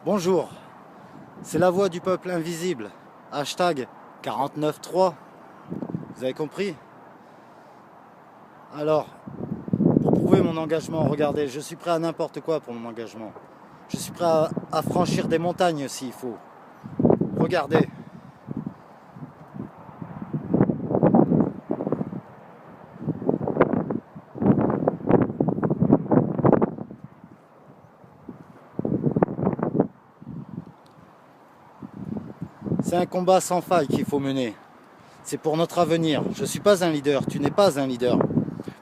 Bonjour, c'est la voix du peuple invisible. Hashtag 49.3. Vous avez compris? Alors, pour prouver mon engagement, regardez, je suis prêt à n'importe quoi pour mon engagement. Je suis prêt à franchir des montagnes s'il faut. Regardez. C'est un combat sans faille qu'il faut mener. C'est pour notre avenir. Je ne suis pas un leader, tu n'es pas un leader.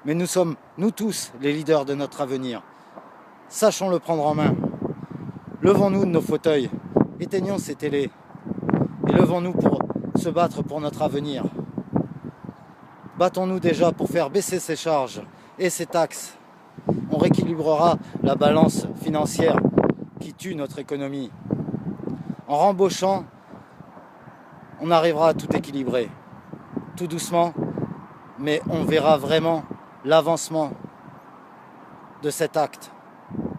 Mais nous sommes, nous tous, les leaders de notre avenir. Sachons le prendre en main. Levons-nous de nos fauteuils, éteignons ces télés et levons-nous pour se battre pour notre avenir. Battons-nous déjà pour faire baisser ces charges et ces taxes. On rééquilibrera la balance financière qui tue notre économie. En rembauchant, on arrivera à tout équilibrer. Tout doucement, mais on verra vraiment l'avancement de cet acte,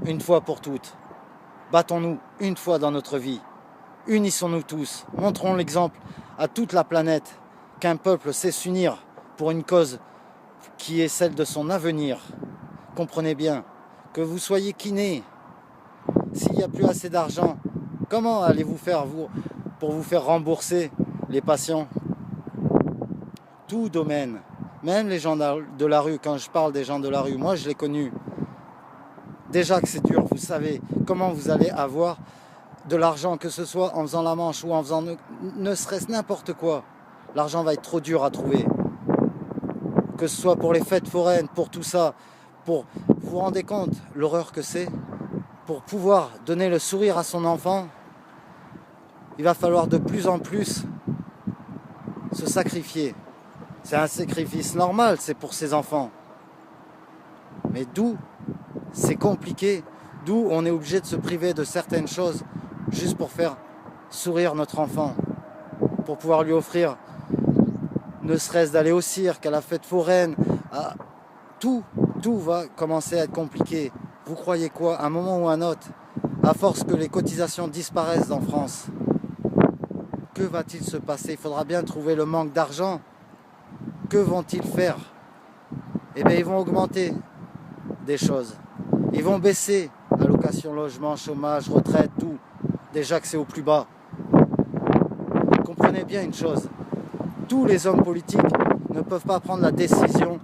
une fois pour toutes. Battons-nous une fois dans notre vie. Unissons-nous tous. Montrons l'exemple à toute la planète qu'un peuple sait s'unir pour une cause qui est celle de son avenir. Comprenez bien, que vous soyez kiné, s'il n'y a plus assez d'argent, comment allez-vous faire pour vous faire rembourser les patients? Tout domaine, même les gens de la rue, quand je parle des gens de la rue, moi je l'ai connu. Déjà que c'est dur, vous savez comment vous allez avoir de l'argent, que ce soit en faisant la manche ou en faisant ne serait-ce n'importe quoi. L'argent va être trop dur à trouver. Que ce soit pour les fêtes foraines, pour tout ça, pour vous vous rendez compte l'horreur que c'est. Pour pouvoir donner le sourire à son enfant, il va falloir de plus en plus se sacrifier. C'est un sacrifice normal, c'est pour ses enfants. Mais d'où c'est compliqué, d'où on est obligé de se priver de certaines choses juste pour faire sourire notre enfant, pour pouvoir lui offrir, ne serait-ce d'aller au cirque, à la fête foraine, tout va commencer à être compliqué. Vous croyez quoi, à un moment ou à un autre, à force que les cotisations disparaissent en France, que va-t-il se passer? Il faudra bien trouver le manque d'argent. Que vont-ils faire? Eh bien, ils vont augmenter des choses. Ils vont baisser allocation, logement, chômage, retraite, tout. Déjà que c'est au plus bas. Comprenez bien une chose. Tous les hommes politiques ne peuvent pas prendre la décision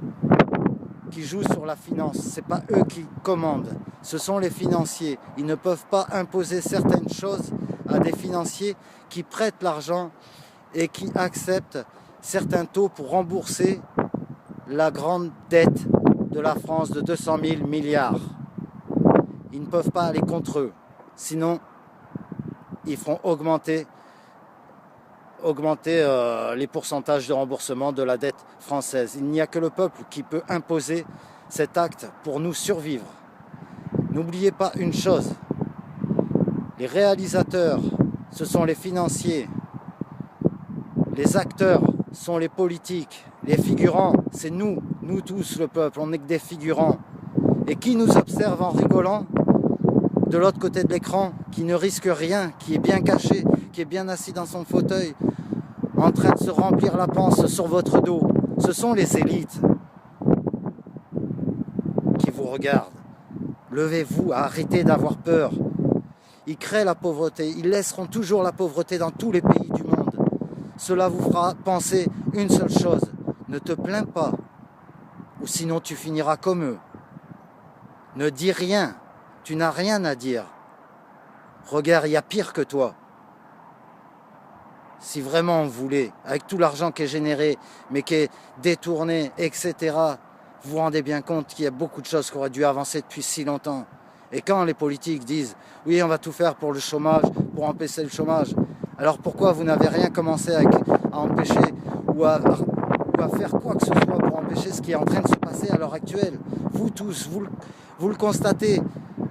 qui joue sur la finance. Ce n'est pas eux qui commandent. Ce sont les financiers. Ils ne peuvent pas imposer certaines choses à des financiers qui prêtent l'argent et qui acceptent certains taux pour rembourser la grande dette de la France de 200 000 milliards. Ils ne peuvent pas aller contre eux. Sinon, ils feront augmenter les pourcentages de remboursement de la dette française. Il n'y a que le peuple qui peut imposer cet acte pour nous survivre. N'oubliez pas une chose, les réalisateurs, ce sont les financiers, les acteurs sont les politiques, les figurants, c'est nous tous le peuple, on n'est que des figurants. Et qui nous observe en rigolant de l'autre côté de l'écran, qui ne risque rien, qui est bien caché, qui est bien assis dans son fauteuil, en train de se remplir la panse sur votre dos. Ce sont les élites qui vous regardent. Levez-vous, arrêtez d'avoir peur. Ils créent la pauvreté, ils laisseront toujours la pauvreté dans tous les pays du monde. Cela vous fera penser une seule chose, ne te plains pas, ou sinon tu finiras comme eux. Ne dis rien, tu n'as rien à dire. Regarde, il y a pire que toi. Si vraiment on voulait, avec tout l'argent qui est généré, mais qui est détourné, etc., vous vous rendez bien compte qu'il y a beaucoup de choses qui auraient dû avancer depuis si longtemps. Et quand les politiques disent « oui, on va tout faire pour le chômage, pour empêcher le chômage », alors pourquoi vous n'avez rien commencé à empêcher ou à faire quoi que ce soit pour empêcher ce qui est en train de se passer à l'heure actuelle? Vous tous, vous le constatez,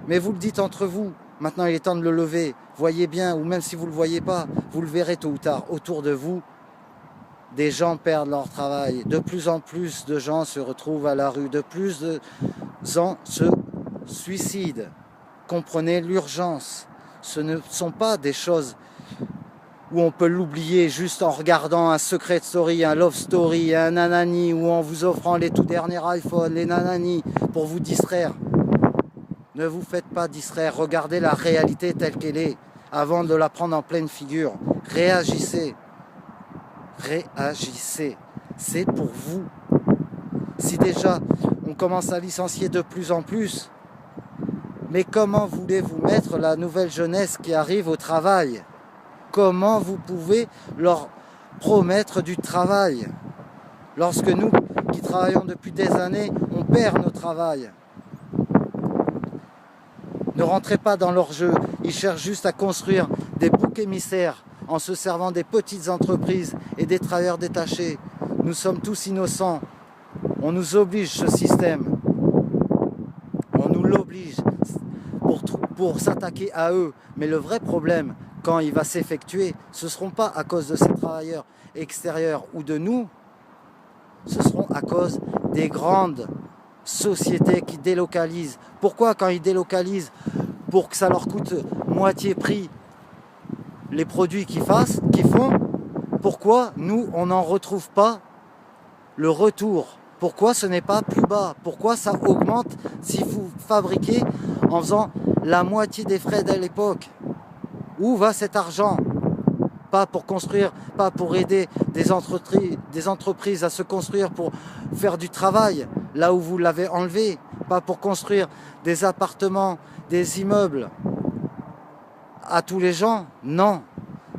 mais vous le dites entre vous. Maintenant, il est temps de le lever. Voyez bien, ou même si vous ne le voyez pas, vous le verrez tôt ou tard. Autour de vous, des gens perdent leur travail. De plus en plus de gens se retrouvent à la rue. De plus de gens se suicident. Comprenez l'urgence. ce ne sont pas des choses où on peut l'oublier juste en regardant un secret story, un love story, un nanani, ou en vous offrant les tout derniers iPhones, les nanani, pour vous distraire. Ne vous faites pas distraire, regardez la réalité telle qu'elle est, avant de la prendre en pleine figure. Réagissez. Réagissez. C'est pour vous. Si déjà on commence à licencier de plus en plus, mais comment voulez-vous mettre la nouvelle jeunesse qui arrive au travail ? Comment vous pouvez leur promettre du travail lorsque nous, qui travaillons depuis des années, on perd notre travail? Ne rentrez pas dans leur jeu. Ils cherchent juste à construire des boucs émissaires en se servant des petites entreprises et des travailleurs détachés. Nous sommes tous innocents. On nous oblige, ce système. On nous l'oblige pour s'attaquer à eux. Mais le vrai problème, quand il va s'effectuer, ce ne seront pas à cause de ces travailleurs extérieurs ou de nous, ce seront à cause des grandes sociétés qui délocalisent. Pourquoi quand ils délocalisent, pour que ça leur coûte moitié prix les produits qu'ils font, pourquoi nous on n'en retrouve pas le retour? Pourquoi ce n'est pas plus bas? Pourquoi ça augmente si vous fabriquez en faisant la moitié des frais de l'époque? Où va cet argent? Pas pour construire, pas pour aider des entreprises à se construire, pour faire du travail là où vous l'avez enlevé, pas pour construire des appartements, des immeubles à tous les gens. Non,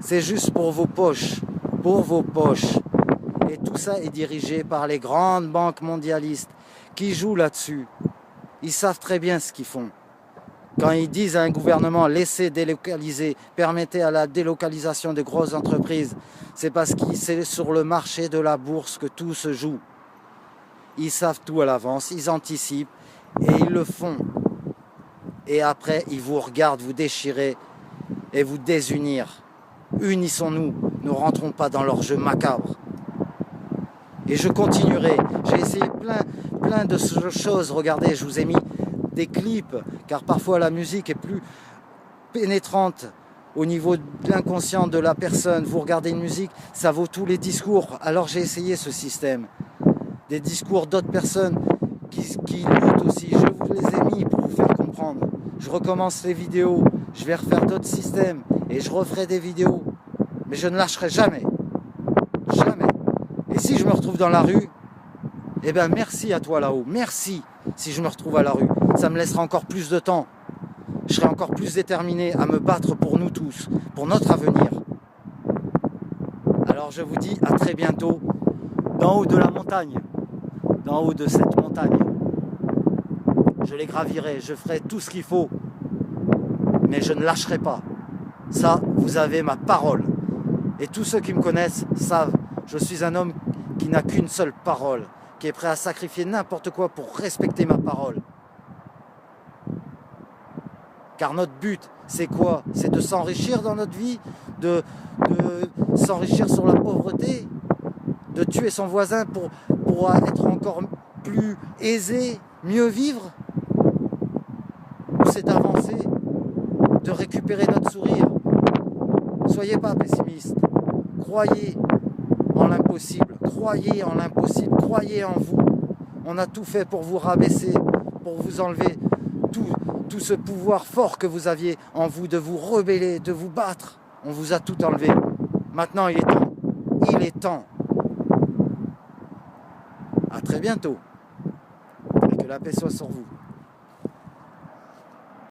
c'est juste pour vos poches, pour vos poches. Et tout ça est dirigé par les grandes banques mondialistes qui jouent là-dessus. Ils savent très bien ce qu'ils font. Quand ils disent à un gouvernement, laissez délocaliser, permettez à la délocalisation des grosses entreprises, c'est parce que c'est sur le marché de la bourse que tout se joue. Ils savent tout à l'avance, ils anticipent et ils le font. Et après, ils vous regardent vous déchirer et vous désunir. Unissons-nous, ne rentrons pas dans leur jeu macabre. Et je continuerai. J'ai essayé plein de choses. Regardez, je vous ai mis des clips, car parfois la musique est plus pénétrante au niveau de l'inconscient de la personne. Vous regardez une musique, ça vaut tous les discours. Alors j'ai essayé ce système. Des discours d'autres personnes qui luttent aussi. Je vous les ai mis pour vous faire comprendre. Je recommence les vidéos, je vais refaire d'autres systèmes et je referai des vidéos. Mais je ne lâcherai jamais. Jamais. Et si je me retrouve dans la rue, eh bien merci à toi là-haut. Merci si je me retrouve à la rue. Ça me laissera encore plus de temps. Je serai encore plus déterminé à me battre pour nous tous, pour notre avenir. Alors je vous dis à très bientôt, d'en haut de la montagne, d'en haut de cette montagne. Je les gravirai, je ferai tout ce qu'il faut, mais je ne lâcherai pas. Ça, vous avez ma parole. Et tous ceux qui me connaissent savent, je suis un homme qui n'a qu'une seule parole, qui est prêt à sacrifier n'importe quoi pour respecter ma parole. Car notre but, c'est quoi? C'est de s'enrichir dans notre vie, de s'enrichir sur la pauvreté, de tuer son voisin pour être encore plus aisé, mieux vivre? Ou c'est d'avancer, de récupérer notre sourire? Soyez pas pessimiste. Croyez en l'impossible. Croyez en l'impossible. Croyez en vous. On a tout fait pour vous rabaisser, pour vous enlever tout ce pouvoir fort que vous aviez en vous, de vous rebeller, de vous battre. On vous a tout enlevé. Maintenant, il est temps. Il est temps. À très bientôt. Et que la paix soit sur vous.